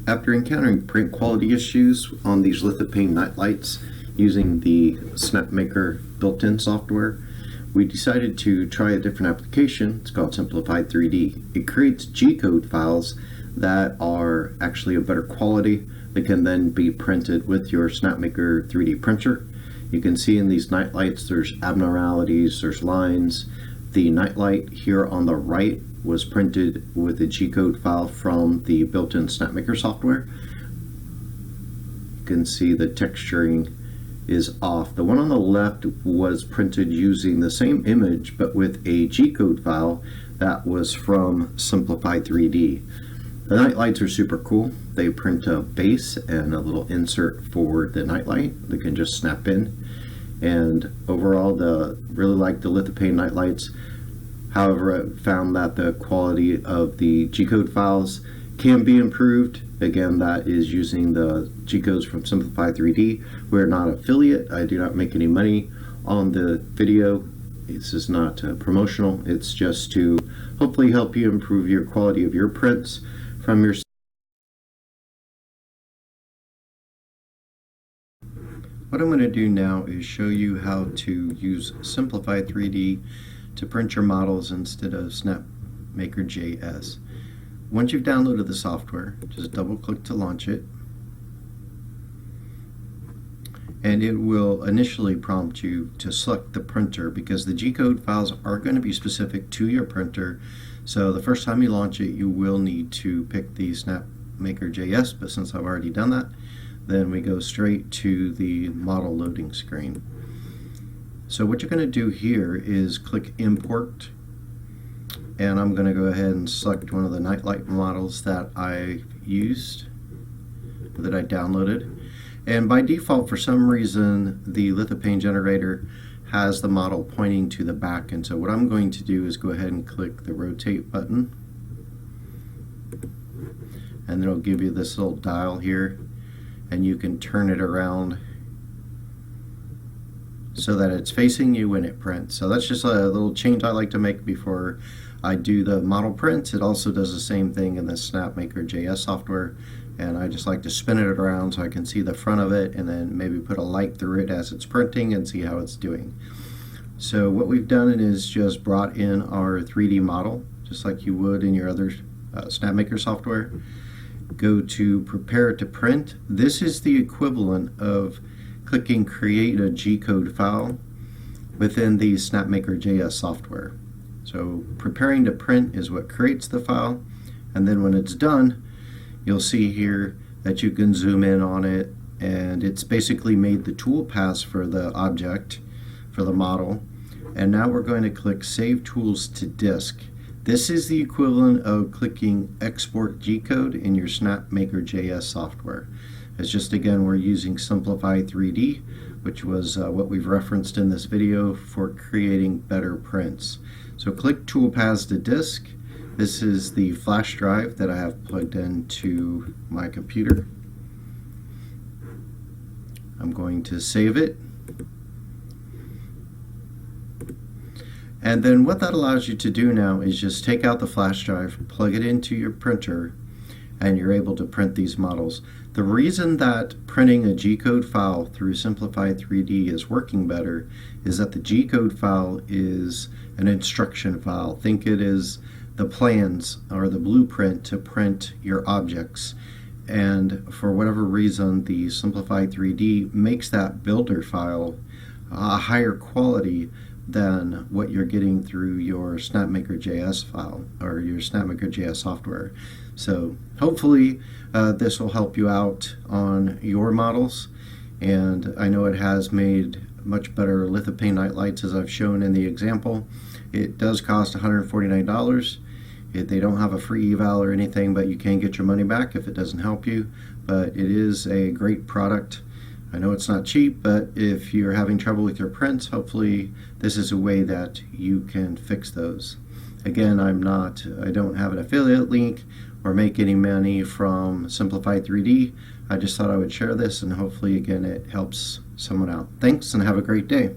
After encountering print quality issues on these Lithophane night lights using the Snapmaker built-in software, we decided to try a different application. It's called Simplify3D. It creates G-code files that are actually of better quality that can then be printed with your Snapmaker 3D printer. You can see in these night lights there's abnormalities, there's lines. The night light here on the right was printed with a G-code file from the built-in Snapmaker software. You can see the texturing is off. The one on the left was printed using the same image but with a G-code file that was from Simplify3D. The night lights are super cool. They print a base and a little insert for the night light that can just snap in. And overall, really like the Lithophane night lights. However, I found that the quality of the G-code files can be improved. Again, that is using the G-codes from Simplify3D. We're not an affiliate. I do not make any money on the video. This is not promotional. It's just to hopefully help you improve your quality of your prints from your. What I'm going to do now is show you how to use Simplify3D to print your models instead of Snapmaker JS. Once you've downloaded the software, just double click to launch it, and it will initially prompt you to select the printer because the G-code files are going to be specific to your printer. So the first time you launch it, you will need to pick the Snapmaker JS, but since I've already done that, then we go straight to the model loading screen. So what you're going to do here is click import, and I'm going to go ahead and select one of the nightlight models that I used, that I downloaded. And by default, for some reason, the Lithophane generator has the model pointing to the back, and so what I'm going to do is go ahead and click the rotate button, and then it'll give you this little dial here, and you can turn it around so that it's facing you when it prints. So that's just a little change I like to make before I do the model prints. It also does the same thing in the Snapmaker JS software, and I just like to spin it around so I can see the front of it and then maybe put a light through it as it's printing and see how it's doing. So what we've done is just brought in our 3D model just like you would in your other Snapmaker software. Go to prepare to print. This is the equivalent of clicking create a G-code file within the Snapmaker JS software. So preparing to print is what creates the file, and then when it's done, you'll see here that you can zoom in on it, and it's basically made the tool paths for the object, for the model. And now we're going to click Save Tools to Disk. This is the equivalent of clicking Export G-code in your Snapmaker JS software. It's just, again, we're using Simplify3D, which was what we've referenced in this video for creating better prints. So click Toolpaths to Disk. This is the flash drive that I have plugged into my computer. I'm going to save it. And then what that allows you to do now is just take out the flash drive, plug it into your printer, and you're able to print these models. The reason that printing a G-code file through Simplify3D is working better is that the G-code file is an instruction file. Think it is the plans or the blueprint to print your objects. And for whatever reason, the Simplify3D makes that builder file a higher quality than what you're getting through your Snapmaker JS file or your Snapmaker JS software. So hopefully this will help you out on your models, and I know it has made much better Lithophane night lights as I've shown in the example. It does cost $149. They don't have a free eval or anything, but you can get your money back if it doesn't help you. But it is a great product. I know it's not cheap, but if you're having trouble with your prints, hopefully this is a way that you can fix those. Again, I don't have an affiliate link or make any money from Simplify3D. I just thought I would share this, and hopefully again it helps someone out. Thanks, and have a great day.